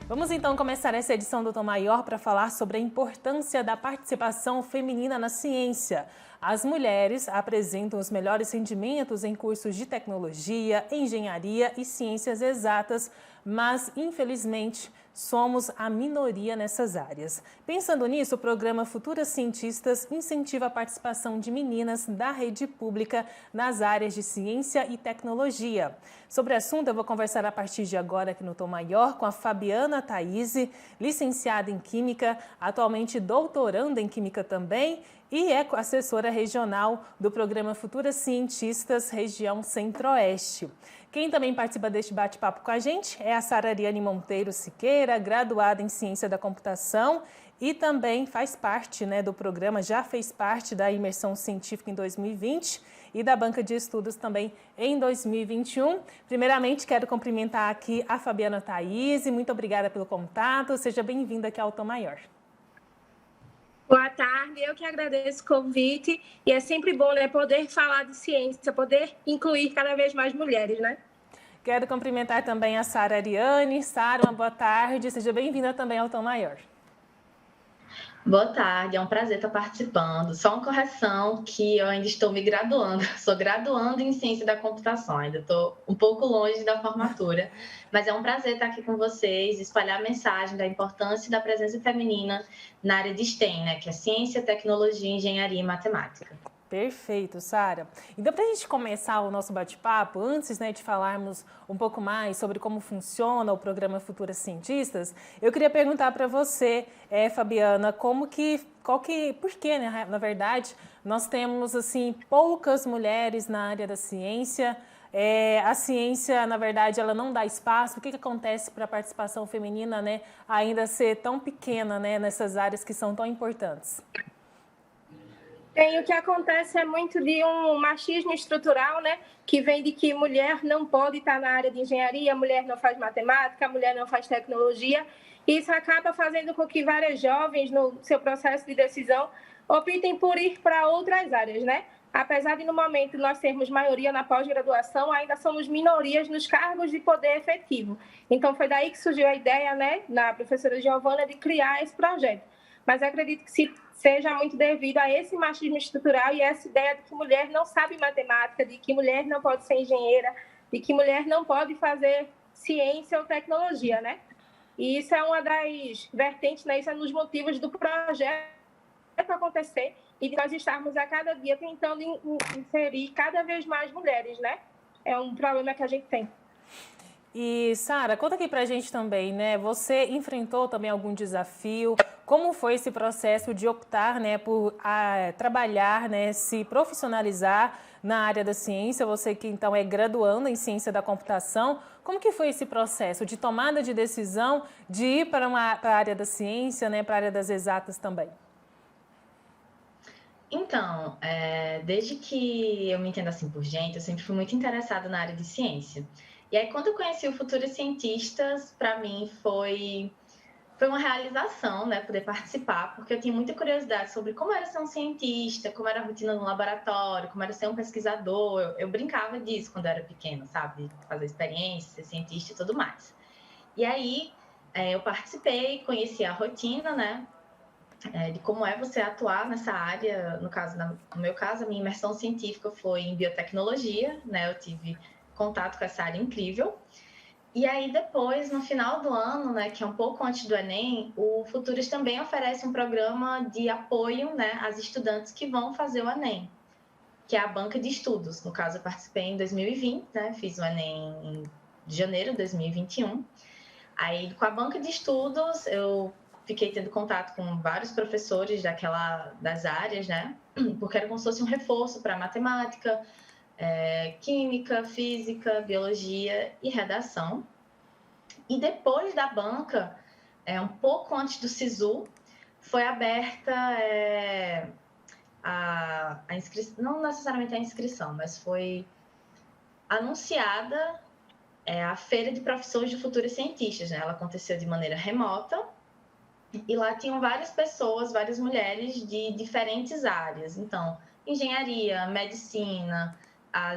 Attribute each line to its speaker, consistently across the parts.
Speaker 1: Vamos então começar essa edição do Tom Maior para falar sobre a importância da participação feminina na ciência. As mulheres apresentam os melhores rendimentos em cursos de tecnologia, engenharia e ciências exatas, mas, infelizmente, somos a minoria nessas áreas. Pensando nisso, o programa Futuras Cientistas incentiva a participação de meninas da rede pública nas áreas de ciência e tecnologia. Sobre o assunto, eu vou conversar a partir de agora aqui no Tom Maior com a Fabiana Thaise, licenciada em Química, atualmente doutoranda em Química também, e é assessora regional do programa Futuras Cientistas, região Centro-Oeste. Quem também participa deste bate-papo com a gente é a Sara Ariane Monteiro Siqueira, graduada em Ciência da Computação e também faz parte do programa, já fez parte da imersão científica em 2020 e da banca de estudos também em 2021. Primeiramente, quero cumprimentar aqui a Fabiana Thaise, muito obrigada pelo contato, seja bem-vinda aqui ao Tom Maior.
Speaker 2: Boa tarde, eu que agradeço o convite e é sempre bom poder falar de ciência, poder incluir cada vez mais mulheres,
Speaker 1: Quero cumprimentar também a Sara Ariane. Sara, uma boa tarde, seja bem-vinda também ao Tom Maior.
Speaker 3: Boa tarde, é um prazer estar participando. Só uma correção que eu ainda estou me graduando. Sou graduando em Ciência da Computação, ainda estou um pouco longe da formatura. Mas é um prazer estar aqui com vocês, espalhar a mensagem da importância da presença feminina na área de STEM, que é Ciência, Tecnologia, Engenharia e Matemática.
Speaker 1: Perfeito, Sara. Então, para a gente começar o nosso bate-papo, antes de falarmos um pouco mais sobre como funciona o programa Futuras Cientistas, eu queria perguntar para você, Fabiana, por que, na verdade, nós temos assim poucas mulheres na área da ciência? A ciência, na verdade, ela não dá espaço. O que acontece para a participação feminina, ainda ser tão pequena, nessas áreas que são tão importantes?
Speaker 2: O que acontece é muito de um machismo estrutural, que vem de que mulher não pode estar na área de engenharia, mulher não faz matemática, mulher não faz tecnologia. E isso acaba fazendo com que várias jovens, no seu processo de decisão, optem por ir para outras áreas, Apesar de, no momento, nós sermos maioria na pós-graduação, ainda somos minorias nos cargos de poder efetivo. Então, foi daí que surgiu a ideia, na professora Giovana, de criar esse projeto. Mas acredito que seja muito devido a esse machismo estrutural e essa ideia de que mulher não sabe matemática, de que mulher não pode ser engenheira, de que mulher não pode fazer ciência ou tecnologia, E isso é uma das vertentes, isso é um dos motivos do projeto acontecer e de nós estarmos a cada dia tentando inserir cada vez mais mulheres, É um problema que a gente tem.
Speaker 1: E, Sara, conta aqui pra gente também, Você enfrentou também algum desafio? Como foi esse processo de optar, por trabalhar, se profissionalizar na área da ciência? Você que, então, é graduando em Ciência da Computação. Como que foi esse processo de tomada de decisão de ir para a área da ciência, para a área das exatas também?
Speaker 3: Então, desde que eu me entendo assim por gente, eu sempre fui muito interessada na área de ciência. E aí, quando eu conheci o Futuras Cientistas, para mim foi uma realização, poder participar, porque eu tinha muita curiosidade sobre como era ser um cientista, como era a rotina no laboratório, como era ser um pesquisador. Eu brincava disso quando eu era pequena, sabe? Fazer experiência, ser cientista e tudo mais. E aí, eu participei, conheci a rotina, de como é você atuar nessa área. No meu caso, a minha imersão científica foi em biotecnologia, Eu tive contato com essa área incrível. E aí, depois, no final do ano, que é um pouco antes do Enem, o Futuras também oferece um programa de apoio, às estudantes que vão fazer o Enem, que é a banca de estudos. No caso, eu participei em 2020, fiz o Enem em janeiro de 2021. Aí, com a banca de estudos, eu fiquei tendo contato com vários professores das áreas, Porque era como se fosse um reforço para matemática, química, física, biologia e redação. E depois da banca, um pouco antes do SISU, foi aberta a inscrição, não necessariamente a inscrição, mas foi anunciada a Feira de Profissões de Futuros Cientistas, Ela aconteceu de maneira remota e lá tinham várias pessoas, várias mulheres de diferentes áreas. Então, engenharia, medicina,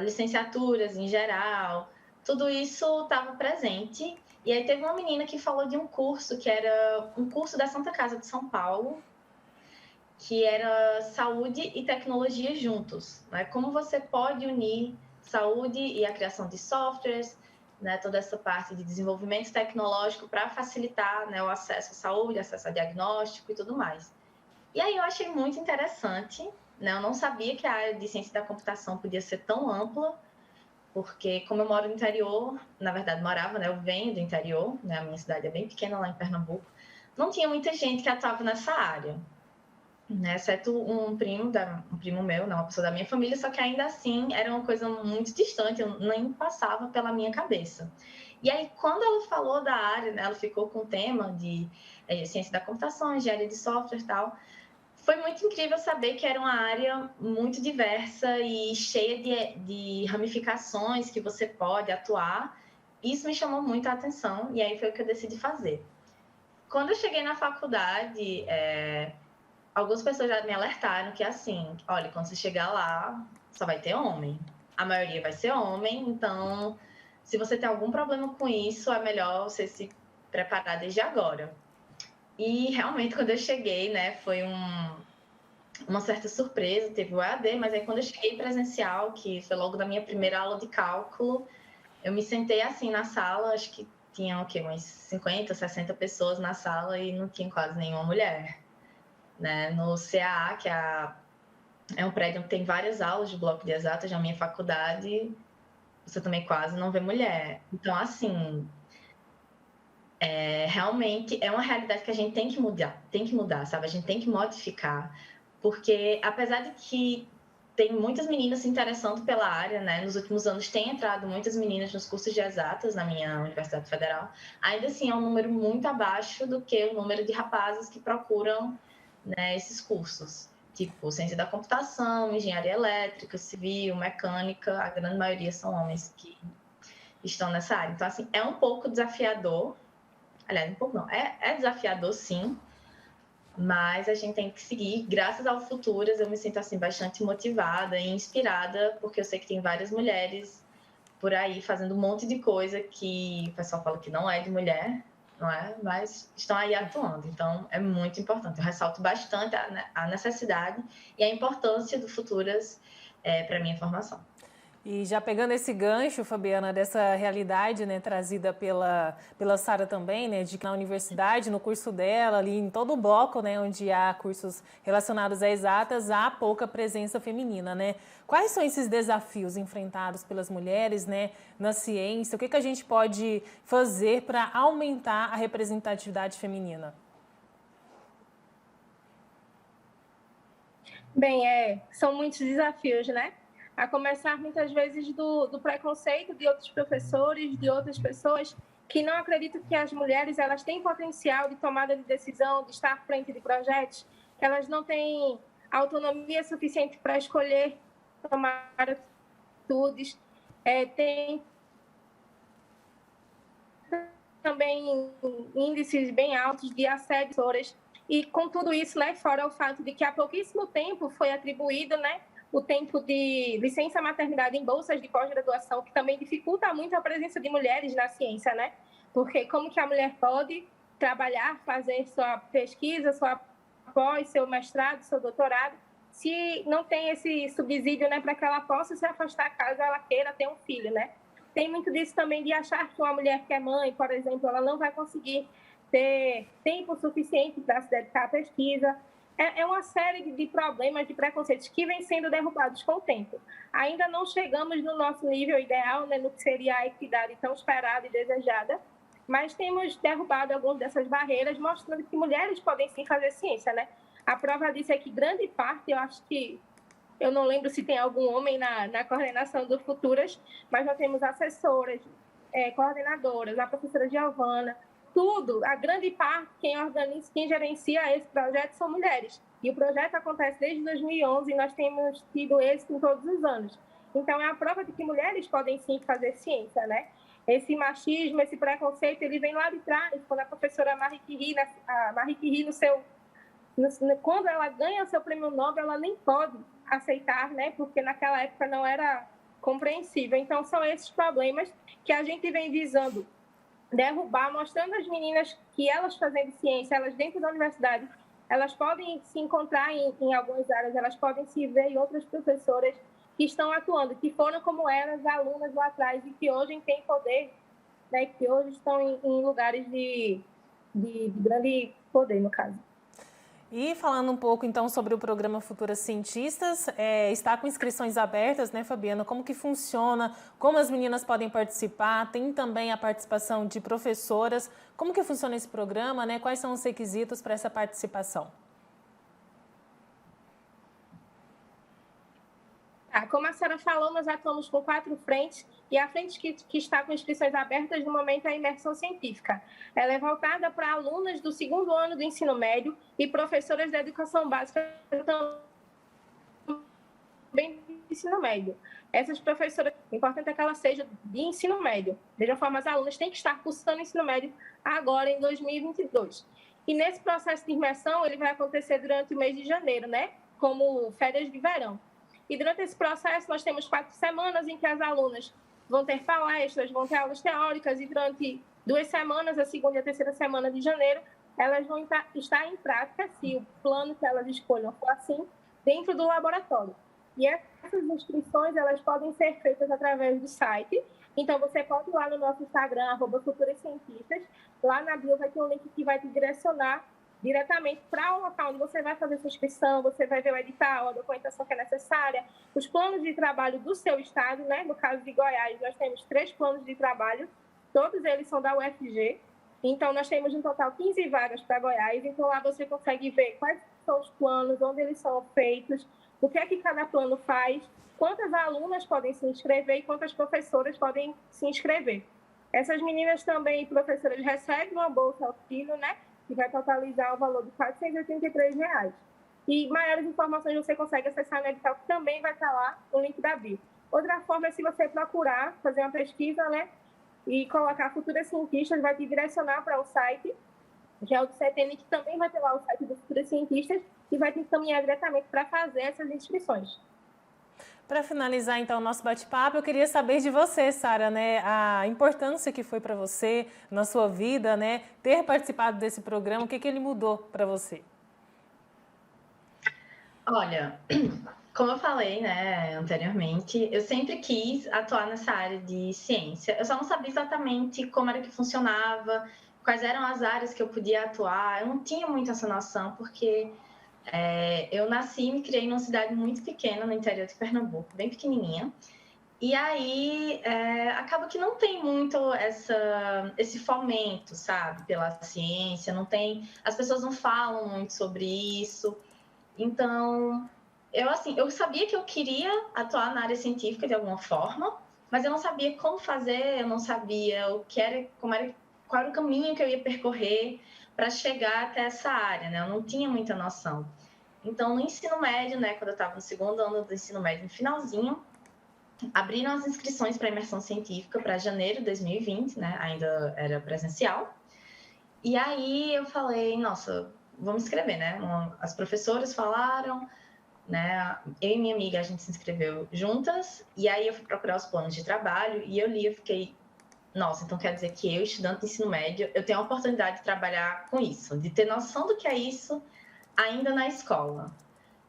Speaker 3: licenciaturas em geral, tudo isso estava presente. E aí teve uma menina que falou de um curso, que era um curso da Santa Casa de São Paulo, que era saúde e tecnologia juntos, né? Como você pode unir saúde e a criação de softwares, né? Toda essa parte de desenvolvimento tecnológico para facilitar, né, o acesso à saúde, acesso a diagnóstico e tudo mais. E aí eu achei muito interessante, né? Eu não sabia que a área de ciência da computação podia ser tão ampla, porque como eu moro no interior, na verdade morava, né? Eu venho do interior, né? A minha cidade é bem pequena lá em Pernambuco, não tinha muita gente que atuava nessa área, né? Exceto um primo meu, não, uma pessoa da minha família, só que ainda assim era uma coisa muito distante, eu nem passava pela minha cabeça. E aí, quando ela falou da área, né, ela ficou com o tema de ciência da computação, engenharia de software e tal, foi muito incrível saber que era uma área muito diversa e cheia de ramificações que você pode atuar. Isso me chamou muito a atenção e aí foi o que eu decidi fazer. Quando eu cheguei na faculdade, algumas pessoas já me alertaram que, assim, olha, quando você chegar lá, só vai ter homem. A maioria vai ser homem, então, se você tem algum problema com isso, é melhor você se preparar desde agora. E, realmente, quando eu cheguei, né, foi uma certa surpresa, teve o EAD, mas aí quando eu cheguei presencial, que foi logo da minha primeira aula de cálculo, eu me sentei assim na sala, acho que tinha o quê? Umas 50, 60 pessoas na sala e não tinha quase nenhuma mulher. Né? No CAA, que é um prédio onde tem várias aulas de bloco de exatas, na minha faculdade, você também quase não vê mulher. Então, assim, realmente é uma realidade que a gente tem que mudar, sabe? A gente tem que modificar, porque apesar de que tem muitas meninas se interessando pela área, né? Nos últimos anos tem entrado muitas meninas nos cursos de exatas na minha Universidade Federal, ainda assim é um número muito abaixo do que o número de rapazes que procuram, né, esses cursos, tipo ciência da computação, engenharia elétrica, civil, mecânica, a grande maioria são homens que estão nessa área. Então, assim, é um pouco desafiador, aliás, um pouco não, é desafiador sim, mas a gente tem que seguir. Graças ao Futuras, eu me sinto assim bastante motivada e inspirada, porque eu sei que tem várias mulheres por aí fazendo um monte de coisa que o pessoal fala que não é de mulher, não é? Mas estão aí atuando. Então, é muito importante. Eu ressalto bastante a necessidade e a importância do Futuras para a minha formação.
Speaker 1: E já pegando esse gancho, Fabiana, dessa realidade, né, trazida pela Sara também, né, de que na universidade, no curso dela, ali em todo o bloco, né, onde há cursos relacionados a exatas, há pouca presença feminina, né? Quais são esses desafios enfrentados pelas mulheres, né, na ciência? O que a gente pode fazer para aumentar a representatividade feminina?
Speaker 2: Bem, são muitos desafios, né? A começar muitas vezes do preconceito de outros professores, de outras pessoas que não acreditam que as mulheres elas têm potencial de tomada de decisão, de estar à frente de projetos, que elas não têm autonomia suficiente para escolher tomar atitudes. Tem também índices bem altos de assédio. E com tudo isso, né, fora o fato de que há pouquíssimo tempo foi atribuído, né, o tempo de licença maternidade em bolsas de pós-graduação, que também dificulta muito a presença de mulheres na ciência, né? Porque como que a mulher pode trabalhar, fazer sua pesquisa, sua pós, seu mestrado, seu doutorado, se não tem esse subsídio, né, para que ela possa se afastar caso ela queira ter um filho, né? Tem muito disso também de achar que uma mulher que é mãe, por exemplo, ela não vai conseguir ter tempo suficiente para se dedicar à pesquisa. É uma série de problemas, de preconceitos que vêm sendo derrubados com o tempo. Ainda não chegamos no nosso nível ideal, né, no que seria a equidade tão esperada e desejada, mas temos derrubado algumas dessas barreiras, mostrando que mulheres podem sim fazer ciência, né? A prova disso é que grande parte, eu acho que, eu não lembro se tem algum homem na coordenação do Futuras, mas nós temos assessoras, coordenadoras, a professora Giovana, tudo, a grande parte, quem organiza, quem gerencia esse projeto são mulheres. E o projeto acontece desde 2011 e nós temos tido êxito em todos os anos. Então, é a prova de que mulheres podem sim fazer ciência, né? Esse machismo, esse preconceito, ele vem lá de trás, quando a professora Marie Curie, quando ela ganha o seu prêmio Nobel, ela nem pode aceitar, né? Porque naquela época não era compreensível. Então, são esses problemas que a gente vem visando derrubar, mostrando às meninas que elas fazendo ciência, elas dentro da universidade, elas podem se encontrar em algumas áreas, elas podem se ver em outras professoras que estão atuando, que foram como elas, alunas lá atrás, e que hoje têm poder, né, que hoje estão em lugares de grande poder, no caso.
Speaker 1: E falando um pouco, então, sobre o programa Futuras Cientistas, está com inscrições abertas, né, Fabiana? Como que funciona? Como as meninas podem participar? Tem também a participação de professoras. Como que funciona esse programa, né? Quais são os requisitos para essa participação?
Speaker 2: Como a senhora falou, nós atuamos com 4 frentes, e a frente que está com inscrições abertas no momento é a imersão científica. Ela é voltada para alunas do 2º ano do ensino médio e professoras da educação básica também do ensino médio. Essas professoras, o importante é que ela seja de ensino médio. De qualquer forma, as alunas têm que estar cursando ensino médio agora, em 2022. E nesse processo de imersão, ele vai acontecer durante o mês de janeiro, né? Como férias de verão. E durante esse processo, nós temos 4 semanas em que as alunas vão ter palestras, vão ter aulas teóricas, e durante 2 semanas, a 2ª e a 3ª semana de janeiro, elas vão estar em prática, se o plano que elas escolham for assim, dentro do laboratório. E essas inscrições, elas podem ser feitas através do site. Então, você pode ir lá no nosso Instagram, @futurascientistas. Lá na bio vai ter um link que vai te direcionar diretamente para o local onde você vai fazer sua inscrição, você vai ver o edital, a documentação que é necessária, os planos de trabalho do seu estado, né? No caso de Goiás, nós temos 3 planos de trabalho, todos eles são da UFG. Então, nós temos no total 15 vagas para Goiás. Então, lá você consegue ver quais são os planos, onde eles são feitos, o que é que cada plano faz, quantas alunas podem se inscrever e quantas professoras podem se inscrever. Essas meninas também, professoras, recebem uma bolsa auxílio, né? Que vai totalizar o valor de R$ 483. E maiores informações você consegue acessar no edital, que também vai estar lá no link da bio. Outra forma é, se você procurar, fazer uma pesquisa, né? E colocar Futuras Cientistas, vai te direcionar para o site, que é o do CETENI, que também vai ter lá o site do Futuras Cientistas, e vai te encaminhar diretamente para fazer essas inscrições.
Speaker 1: Para finalizar, então, o nosso bate-papo, eu queria saber de você, Sara, né, a importância que foi para você, na sua vida, né, ter participado desse programa, o que ele mudou para você?
Speaker 3: Olha, como eu falei, né, anteriormente, eu sempre quis atuar nessa área de ciência. Eu só não sabia exatamente como era que funcionava, quais eram as áreas que eu podia atuar. Eu não tinha muito essa noção, porque eu nasci e me criei numa cidade muito pequena, no interior de Pernambuco, bem pequenininha. E aí, acaba que não tem muito esse fomento, sabe, pela ciência, não tem, as pessoas não falam muito sobre isso. Então, eu sabia que eu queria atuar na área científica de alguma forma, mas eu não sabia como fazer, eu não sabia qual era o caminho que eu ia percorrer para chegar até essa área, né? Eu não tinha muita noção. Então, no ensino médio, né, quando eu estava no 2º ano do ensino médio, no finalzinho, abriram as inscrições para a imersão científica para janeiro de 2020, né? Ainda era presencial. E aí eu falei, nossa, vamos inscrever, né? As professoras falaram, né? Eu e minha amiga, a gente se inscreveu juntas, e aí eu fui procurar os planos de trabalho, e eu li, eu fiquei, nossa, então quer dizer que eu, estudante de ensino médio, eu tenho a oportunidade de trabalhar com isso, de ter noção do que é isso ainda na escola.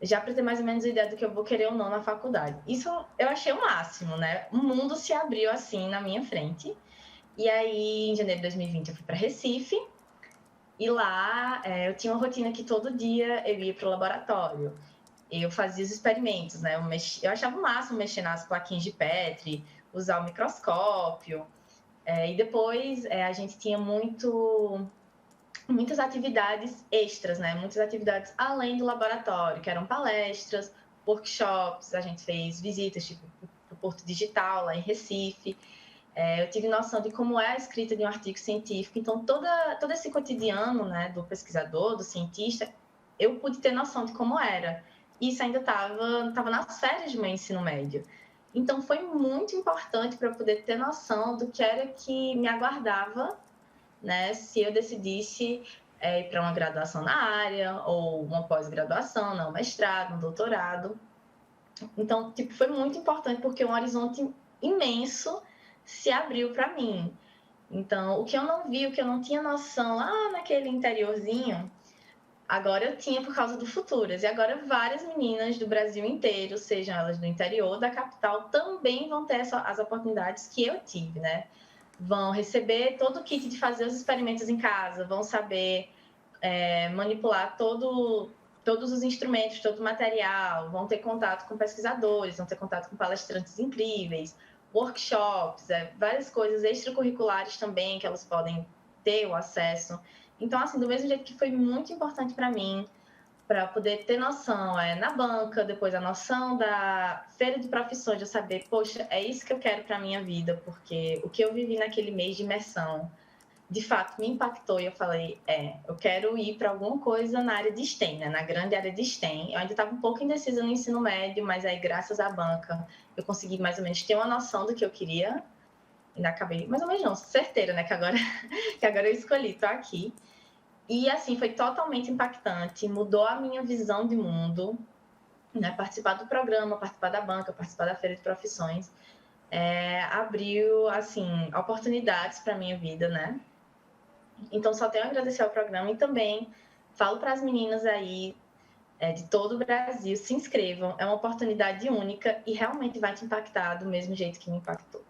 Speaker 3: Já para ter mais ou menos a ideia do que eu vou querer ou não na faculdade. Isso eu achei o máximo, né? O mundo se abriu assim na minha frente. E aí, em janeiro de 2020, eu fui para Recife. E lá eu tinha uma rotina que todo dia eu ia para o laboratório. Eu fazia os experimentos, né? Eu achava o máximo mexer nas plaquinhas de Petri, usar o microscópio. E depois a gente tinha muitas atividades extras, né? Muitas atividades além do laboratório, que eram palestras, workshops, a gente fez visitas, tipo, para o Porto Digital, lá em Recife. Eu tive noção de como é a escrita de um artigo científico. Então, todo esse cotidiano, né, do pesquisador, do cientista, eu pude ter noção de como era. Isso ainda estava nas férias do meu ensino médio. Então, foi muito importante para eu poder ter noção do que era que me aguardava, né, se eu decidisse ir para uma graduação na área, ou uma pós-graduação, um mestrado, um doutorado. Então, foi muito importante, porque um horizonte imenso se abriu para mim. Então, o que eu não vi, o que eu não tinha noção lá naquele interiorzinho, agora eu tinha por causa do Futuras. E agora várias meninas do Brasil inteiro, sejam elas do interior, da capital, também vão ter as oportunidades que eu tive, né? Vão receber todo o kit de fazer os experimentos em casa, vão saber manipular todos os instrumentos, todo o material, vão ter contato com pesquisadores, vão ter contato com palestrantes incríveis, workshops, várias coisas extracurriculares também que elas podem ter o acesso. Então, assim, do mesmo jeito que foi muito importante para mim, para poder ter noção na banca, depois a noção da feira de profissões, de eu saber, poxa, é isso que eu quero para a minha vida, porque o que eu vivi naquele mês de imersão, de fato, me impactou e eu falei, eu quero ir para alguma coisa na área de STEM, né? Na grande área de STEM. Eu ainda estava um pouco indecisa no ensino médio, mas aí, graças à banca, eu consegui mais ou menos ter uma noção do que eu queria. Ainda acabei, mais ou menos não, certeira, né? Que agora eu escolhi, tô aqui. E, assim, foi totalmente impactante, mudou a minha visão de mundo, né? Participar do programa, participar da banca, participar da feira de profissões, abriu, assim, oportunidades para a minha vida, né? Então, só tenho a agradecer ao programa e também falo para as meninas aí de todo o Brasil, se inscrevam, é uma oportunidade única e realmente vai te impactar do mesmo jeito que me impactou.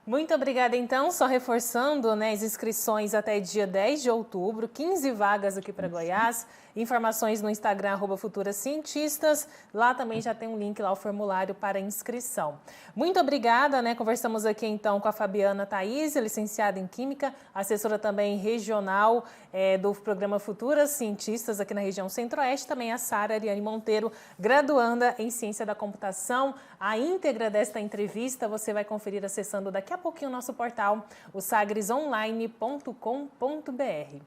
Speaker 1: Muito obrigada, então. Só reforçando, né, as inscrições até dia 10 de outubro, 15 vagas aqui para Goiás. Informações no Instagram, @futurascientistas. Lá também já tem um link lá, o formulário para inscrição. Muito obrigada, né? Conversamos aqui, então, com a Fabiana Thaís, licenciada em Química, assessora também regional do programa Futuras Cientistas aqui na região Centro-Oeste. Também a Sara Ariane Monteiro, graduanda em Ciência da Computação. A íntegra desta entrevista você vai conferir acessando daqui a pouquinho o nosso portal, o sagresonline.com.br.